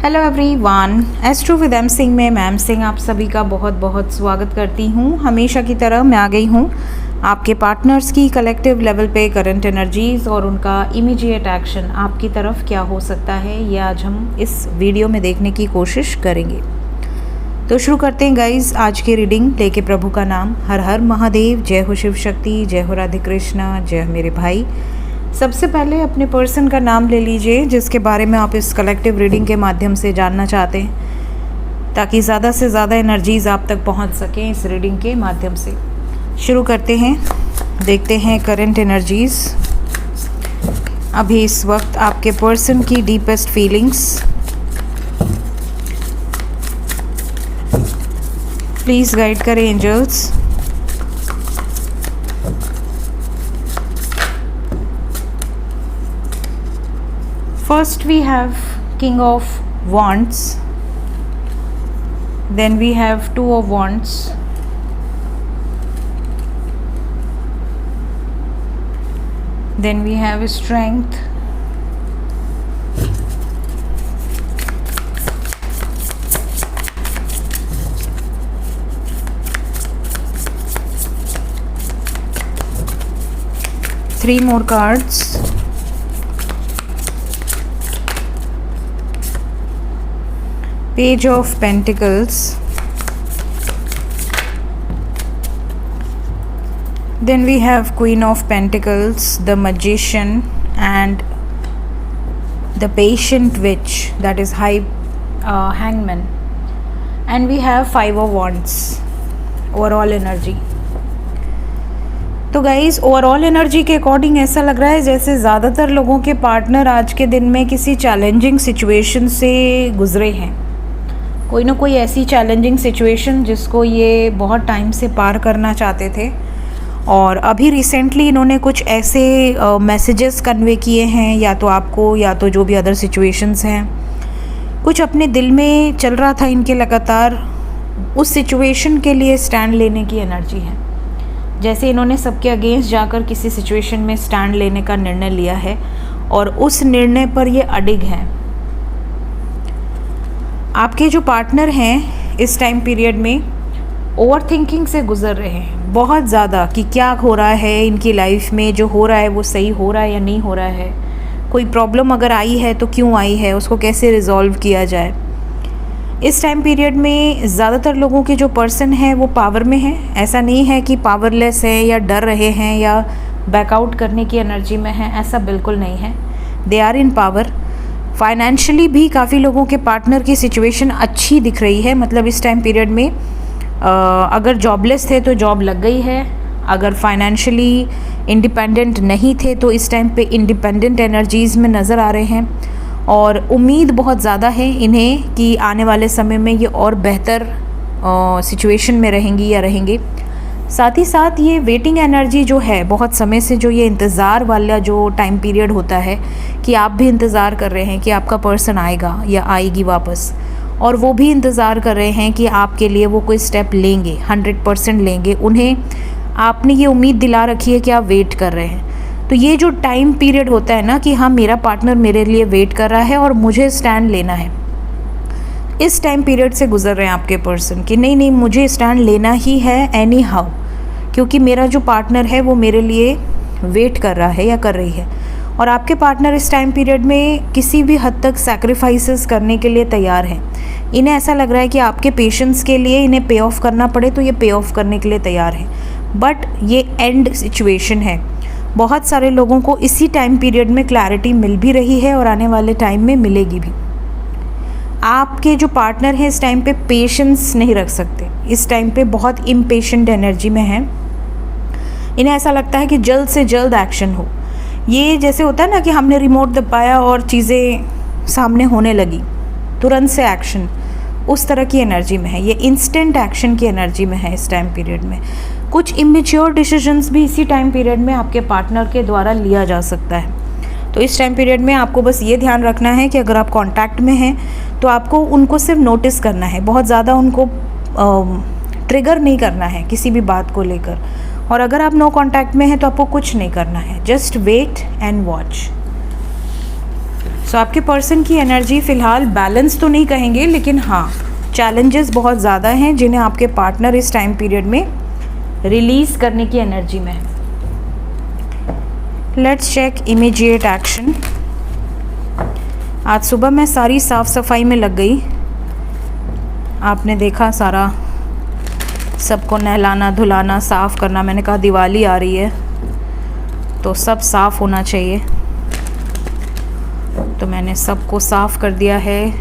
Hello everyone, astro with M Singh में ma'am Singh आप सभी का बहुत बहुत स्वागत करती हूँ। हमेशा की तरह मैं आ गई हूँ आपके पार्टनर्स की कलेक्टिव लेवल पे करंट एनर्जीज़ और उनका इमीडिएट एक्शन आपकी तरफ क्या हो सकता है, ये आज हम इस वीडियो में देखने की कोशिश करेंगे। तो शुरू करते हैं गाइज आज की रीडिंग लेके प्रभु का नाम। हर हर महादेव, जय हो शिव शक्ति, जय हो राधे कृष्णा, जय हो मेरे भाई। सबसे पहले अपने पर्सन का नाम ले लीजिए जिसके बारे में आप इस कलेक्टिव रीडिंग के माध्यम से जानना चाहते हैं, ताकि ज़्यादा से ज़्यादा एनर्जीज़ आप तक पहुंच सकें इस रीडिंग के माध्यम से। शुरू करते हैं, देखते हैं करंट एनर्जीज़ अभी इस वक्त आपके पर्सन की डीपेस्ट फीलिंग्स। प्लीज़ गाइड करें angels. First we have King of Wands, then we have Two of Wands, then we have Strength, three more cards. Page of Pentacles, then we have Queen of Pentacles, the Magician, and the Patient Witch, that is Hangman, and we have Five of Wands. Overall energy, तो guys overall energy के according ऐसा लग रहा है जैसे ज़्यादातर लोगों के पार्टनर आज के दिन में किसी चैलेंजिंग सिचुएशन से गुजरे हैं। कोई ना कोई ऐसी चैलेंजिंग सिचुएशन जिसको ये बहुत टाइम से पार करना चाहते थे, और अभी रिसेंटली इन्होंने कुछ ऐसे मैसेजेस कन्वे किए हैं, या तो आपको या तो जो भी अदर सिचुएशंस हैं। कुछ अपने दिल में चल रहा था इनके लगातार, उस सिचुएशन के लिए स्टैंड लेने की एनर्जी है। जैसे इन्होंने सबके अगेंस्ट जाकर किसी सिचुएशन में स्टैंड लेने का निर्णय लिया है और उस निर्णय पर ये अडिग हैं। आपके जो पार्टनर हैं इस टाइम पीरियड में ओवर थिंकिंग से गुजर रहे हैं बहुत ज़्यादा, कि क्या हो रहा है इनकी लाइफ में, जो हो रहा है वो सही हो रहा है या नहीं हो रहा है, कोई प्रॉब्लम अगर आई है तो क्यों आई है, उसको कैसे रिजॉल्व किया जाए। इस टाइम पीरियड में ज़्यादातर लोगों के जो पर्सन हैं वो पावर में हैं। ऐसा नहीं है कि पावरलेस है या डर रहे हैं या बैकआउट करने की एनर्जी में हैं, ऐसा बिल्कुल नहीं है। They are in power. Financially भी काफ़ी लोगों के पार्टनर की सिचुएशन अच्छी दिख रही है, मतलब इस टाइम पीरियड में अगर जॉबलेस थे तो जॉब लग गई है, अगर फाइनेंशियली इंडिपेंडेंट नहीं थे तो इस टाइम पे इंडिपेंडेंट एनर्जीज़ में नज़र आ रहे हैं, और उम्मीद बहुत ज़्यादा है इन्हें कि आने वाले समय में ये और बेहतर सिचुएशन में रहेंगी या रहेंगे। साथ ही साथ ये वेटिंग एनर्जी जो है, बहुत समय से जो ये इंतज़ार वाला जो टाइम पीरियड होता है कि आप भी इंतज़ार कर रहे हैं कि आपका पर्सन आएगा या आएगी वापस, और वो भी इंतज़ार कर रहे हैं कि आपके लिए वो कोई स्टेप लेंगे, 100% लेंगे। उन्हें आपने ये उम्मीद दिला रखी है कि आप वेट कर रहे हैं। तो ये जो टाइम पीरियड होता है ना कि हाँ मेरा पार्टनर मेरे लिए वेट कर रहा है और मुझे स्टैंड लेना है, इस टाइम पीरियड से गुजर रहे हैं आपके पर्सन कि नहीं नहीं मुझे स्टैंड लेना ही है एनी हाउ, क्योंकि मेरा जो पार्टनर है वो मेरे लिए वेट कर रहा है या कर रही है। और आपके पार्टनर इस टाइम पीरियड में किसी भी हद तक सैक्रिफाइसेस करने के लिए तैयार हैं। इन्हें ऐसा लग रहा है कि आपके पेशेंस के लिए इन्हें पे ऑफ करना पड़े तो ये पे ऑफ करने के लिए तैयार हैं, बट ये एंड सिचुएशन है। बहुत सारे लोगों को इसी टाइम पीरियड में क्लैरिटी मिल भी रही है और आने वाले टाइम में मिलेगी भी। आपके जो पार्टनर हैं इस टाइम पे पेशेंस नहीं रख सकते, इस टाइम पे बहुत इम्पेशेंट एनर्जी में हैं। इन्हें ऐसा लगता है कि जल्द से जल्द एक्शन हो। ये जैसे होता है ना कि हमने रिमोट दबाया और चीज़ें सामने होने लगी, तुरंत से एक्शन, उस तरह की एनर्जी में है। ये इंस्टेंट एक्शन की एनर्जी में है इस टाइम पीरियड में। कुछ इमेच्योर डिसीजंस भी इसी टाइम पीरियड में आपके पार्टनर के द्वारा लिया जा सकता है। तो इस टाइम पीरियड में आपको बस ये ध्यान रखना है कि अगर आप कांटेक्ट में हैं तो आपको उनको सिर्फ नोटिस करना है, बहुत ज़्यादा उनको ट्रिगर नहीं करना है किसी भी बात को लेकर। और अगर आप नो कांटेक्ट में हैं तो आपको कुछ नहीं करना है, जस्ट वेट एंड वॉच। सो आपके पर्सन की एनर्जी फ़िलहाल बैलेंस तो नहीं कहेंगे, लेकिन हाँ चैलेंजेस बहुत ज़्यादा हैं जिन्हें आपके पार्टनर इस टाइम पीरियड में रिलीज़ करने की एनर्जी में है। Let's check immediate action. आज सुबह मैं सारी साफ़ सफाई में लग गई। आपने देखा सारा सबको नहलाना धुलाना साफ़ करना। मैंने कहा दिवाली आ रही है तो सब साफ़ होना चाहिए, तो मैंने सबको साफ़ कर दिया है।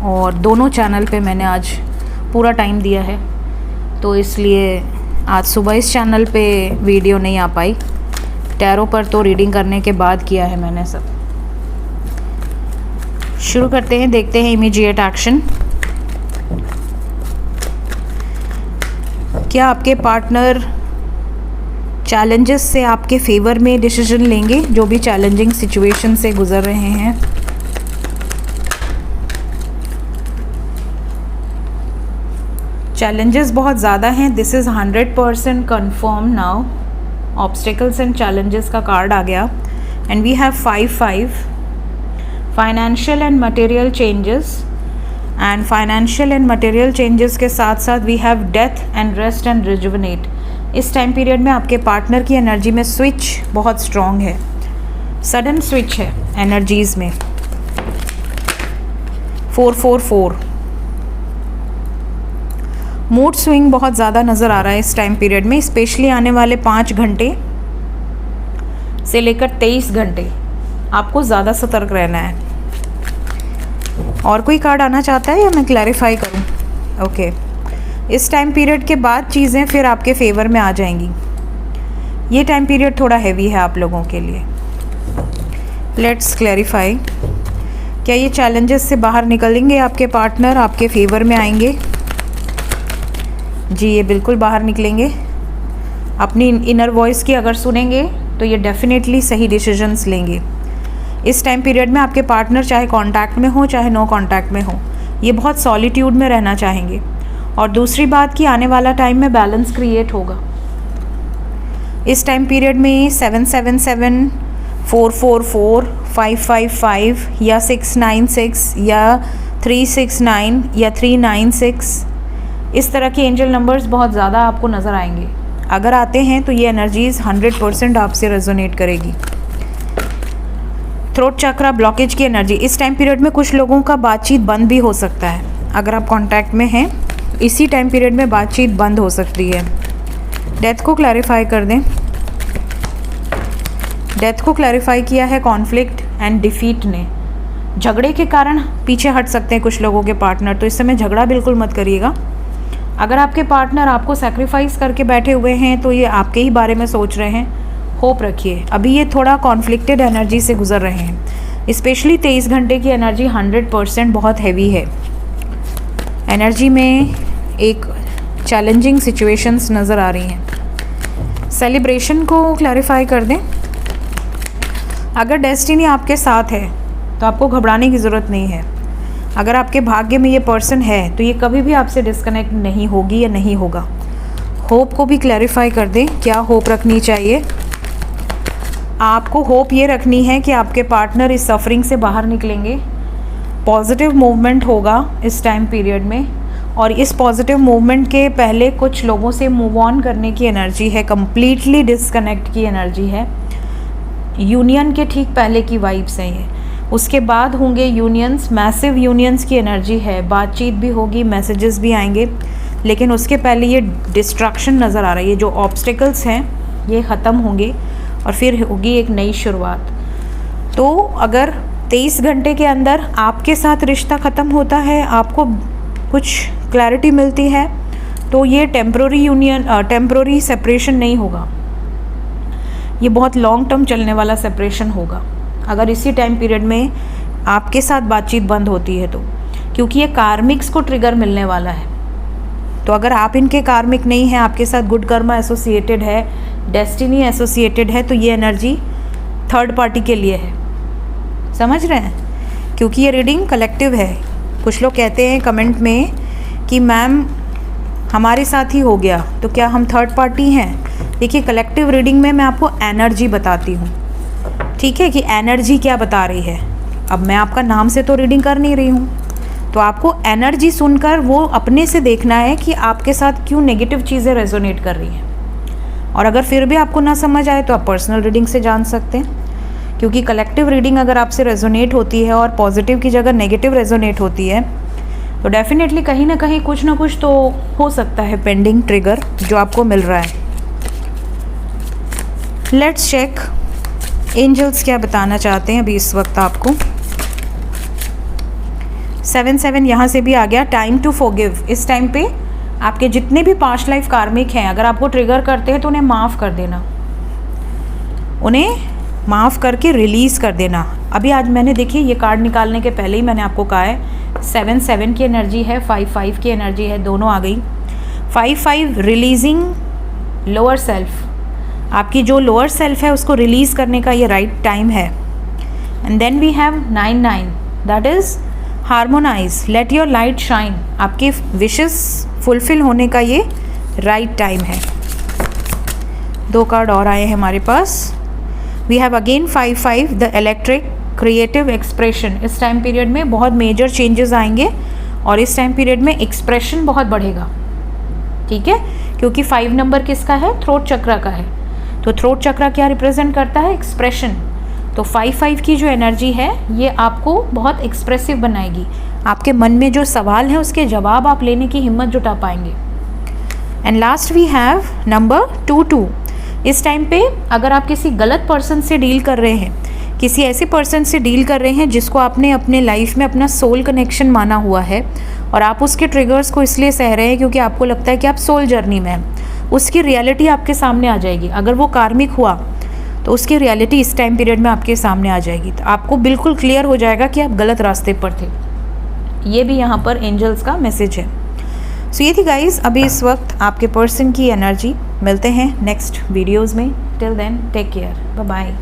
और दोनों चैनल पे मैंने आज पूरा टाइम दिया है, तो इसलिए आज सुबह इस चैनल पे वीडियो नहीं आ पाई। टैरो पर तो रीडिंग करने के बाद किया है मैंने सब। शुरू करते हैं, देखते हैं इमीडिएट एक्शन। क्या आपके पार्टनर चैलेंजेस से आपके फेवर में डिसीजन लेंगे, जो भी चैलेंजिंग सिचुएशन से गुजर रहे हैं? चैलेंजेस बहुत ज़्यादा हैं। This is 100% confirm now. Obstacles and challenges का कार्ड आ गया and we have 5-5 financial and material changes. And financial and material changes के साथ साथ we have death and rest and rejuvenate. इस टाइम पीरियड में आपके पार्टनर की एनर्जी में स्विच बहुत स्ट्रॉन्ग है, सडन स्विच है एनर्जीज़ में। 4-4-4 मूड स्विंग बहुत ज़्यादा नज़र आ रहा है इस टाइम पीरियड में, स्पेशली आने वाले 5 घंटे से लेकर 23 घंटे आपको ज़्यादा सतर्क रहना है। और कोई कार्ड आना चाहता है या मैं क्लैरिफाई करूं? ओके, इस टाइम पीरियड के बाद चीज़ें फिर आपके फेवर में आ जाएंगी। ये टाइम पीरियड थोड़ा हैवी है आप लोगों के लिए। लेट्स क्लैरिफाई, क्या ये चैलेंजेस से बाहर निकलेंगे आपके पार्टनर, आपके फेवर में आएंगे? जी, ये बिल्कुल बाहर निकलेंगे। अपनी इनर वॉइस की अगर सुनेंगे तो ये डेफिनेटली सही डिसीजंस लेंगे। इस टाइम पीरियड में आपके पार्टनर चाहे कांटेक्ट में हो चाहे नो कांटेक्ट में हो, ये बहुत सॉलिट्यूड में रहना चाहेंगे। और दूसरी बात कि आने वाला टाइम में बैलेंस क्रिएट होगा। इस टाइम पीरियड में 7-7-7, 4-4-4, 5-5-5 या 6-9-6 या 3-6-9 या 3-9-6, इस तरह के एंजल नंबर्स बहुत ज़्यादा आपको नज़र आएंगे। अगर आते हैं तो ये एनर्जीज़ 100% आपसे रेजोनेट करेगी। थ्रोट चक्रा ब्लॉकेज की एनर्जी इस टाइम पीरियड में कुछ लोगों का बातचीत बंद भी हो सकता है। अगर आप कांटेक्ट में हैं, इसी टाइम पीरियड में बातचीत बंद हो सकती है। डेथ को क्लैरिफाई कर दें। डेथ को क्लैरिफाई किया है कॉन्फ्लिक्ट एंड डिफीट ने। झगड़े के कारण पीछे हट सकते हैं कुछ लोगों के पार्टनर, तो इस समय झगड़ा बिल्कुल मत करिएगा। अगर आपके पार्टनर आपको सैक्रिफाइस करके बैठे हुए हैं तो ये आपके ही बारे में सोच रहे हैं। होप रखिए, अभी ये थोड़ा कॉन्फ्लिक्टेड एनर्जी से गुजर रहे हैं। स्पेशली 23 घंटे की एनर्जी 100% बहुत हैवी है। एनर्जी में एक चैलेंजिंग सिचुएशंस नज़र आ रही हैं। सेलिब्रेशन को क्लैरिफाई कर दें। अगर डेस्टिनी आपके साथ है तो आपको घबराने की ज़रूरत नहीं है। अगर आपके भाग्य में ये पर्सन है तो ये कभी भी आपसे डिस्कनेक्ट नहीं होगी या नहीं होगा। होप को भी क्लैरिफाई कर दें। क्या होप रखनी चाहिए? आपको होप ये रखनी है कि आपके पार्टनर इस सफरिंग से बाहर निकलेंगे। पॉजिटिव मूवमेंट होगा इस टाइम पीरियड में, और इस पॉजिटिव मूवमेंट के पहले कुछ लोगों से मूव ऑन करने की एनर्जी है, कम्प्लीटली डिस्कनेक्ट की एनर्जी है। यूनियन के ठीक पहले की वाइब्स हैं ये। उसके बाद होंगे यूनियंस, मैसिव यूनियंस की एनर्जी है। बातचीत भी होगी, मैसेजेस भी आएंगे, लेकिन उसके पहले ये डिस्ट्रक्शन नज़र आ रही है। जो ऑब्स्टिकल्स हैं ये ख़त्म होंगे और फिर होगी एक नई शुरुआत। तो अगर 23 घंटे के अंदर आपके साथ रिश्ता ख़त्म होता है, आपको कुछ क्लैरिटी मिलती है, तो ये टेम्प्रोरी यूनियन, टेम्प्रोरी सेपरेशन नहीं होगा। ये बहुत लॉन्ग टर्म चलने वाला सेपरेशन होगा अगर इसी टाइम पीरियड में आपके साथ बातचीत बंद होती है तो, क्योंकि ये कार्मिक्स को ट्रिगर मिलने वाला है। तो अगर आप इनके कार्मिक नहीं हैं, आपके साथ गुड कर्मा एसोसिएटेड है, डेस्टिनी एसोसिएटेड है, तो ये एनर्जी थर्ड पार्टी के लिए है। समझ रहे हैं? क्योंकि ये रीडिंग कलेक्टिव है। कुछ लोग कहते हैं कमेंट में कि मैम हमारे साथ ही हो गया, तो क्या हम थर्ड पार्टी हैं? देखिए, कलेक्टिव रीडिंग में मैं आपको एनर्जी बताती हूँ, ठीक है, कि एनर्जी क्या बता रही है। अब मैं आपका नाम से तो रीडिंग कर नहीं रही हूँ, तो आपको एनर्जी सुनकर वो अपने से देखना है कि आपके साथ क्यों नेगेटिव चीज़ें रेजोनेट कर रही हैं। और अगर फिर भी आपको ना समझ आए तो आप पर्सनल रीडिंग से जान सकते हैं, क्योंकि कलेक्टिव रीडिंग अगर आपसे रेजोनेट होती है और पॉजिटिव की जगह नेगेटिव रेजोनेट होती है तो डेफिनेटली कहीं ना कहीं कुछ ना कुछ तो हो सकता है पेंडिंग ट्रिगर जो आपको मिल रहा है। लेट्स चेक एंजल्स क्या बताना चाहते हैं अभी इस वक्त आपको। 7 यहाँ से भी आ गया, टाइम टू फॉरगिव। इस टाइम पे आपके जितने भी पास्ट लाइफ कार्मिक हैं, अगर आपको ट्रिगर करते हैं तो उन्हें माफ़ कर देना, उन्हें माफ़ करके रिलीज़ कर देना। अभी आज मैंने देखिए ये कार्ड निकालने के पहले ही मैंने आपको कहा है 7 की एनर्जी है, 5 की एनर्जी है, दोनों आ गई। 5 रिलीजिंग लोअर सेल्फ, आपकी जो लोअर सेल्फ है उसको रिलीज़ करने का ये राइट टाइम है। And then we have 9 that is harmonize, let your light shine. आपके विशेस फुलफिल होने का ये राइट टाइम है। 2 कार्ड और आए हैं हमारे पास। We have again 5 the electric creative expression. इस टाइम पीरियड में बहुत मेजर चेंजेस आएंगे और इस टाइम पीरियड में एक्सप्रेशन बहुत बढ़ेगा, ठीक है, क्योंकि 5 नंबर किसका है, थ्रोट चक्रा का है। तो थ्रोट चक्रा क्या रिप्रेजेंट करता है, एक्सप्रेशन। तो 5 की जो एनर्जी है ये आपको बहुत एक्सप्रेसिव बनाएगी। आपके मन में जो सवाल है उसके जवाब आप लेने की हिम्मत जुटा पाएंगे। And last we have number 2। इस टाइम पे अगर आप किसी गलत पर्सन से डील कर रहे हैं, किसी ऐसे पर्सन से डील कर रहे हैं जिसको आपने अपने लाइफ में अपना सोल कनेक्शन माना हुआ है और आप उसके ट्रिगर्स को इसलिए सह रहे हैं क्योंकि आपको लगता है कि आप सोल जर्नी में हैं, उसकी रियलिटी आपके सामने आ जाएगी। अगर वो कार्मिक हुआ तो उसकी रियलिटी इस टाइम पीरियड में आपके सामने आ जाएगी। तो आपको बिल्कुल क्लियर हो जाएगा कि आप गलत रास्ते पर थे। ये भी यहाँ पर एंजल्स का मैसेज है। सो ये थी गाइज अभी इस वक्त आपके पर्सन की एनर्जी। मिलते हैं नेक्स्ट वीडियोज़ में। Till then take care, bye bye.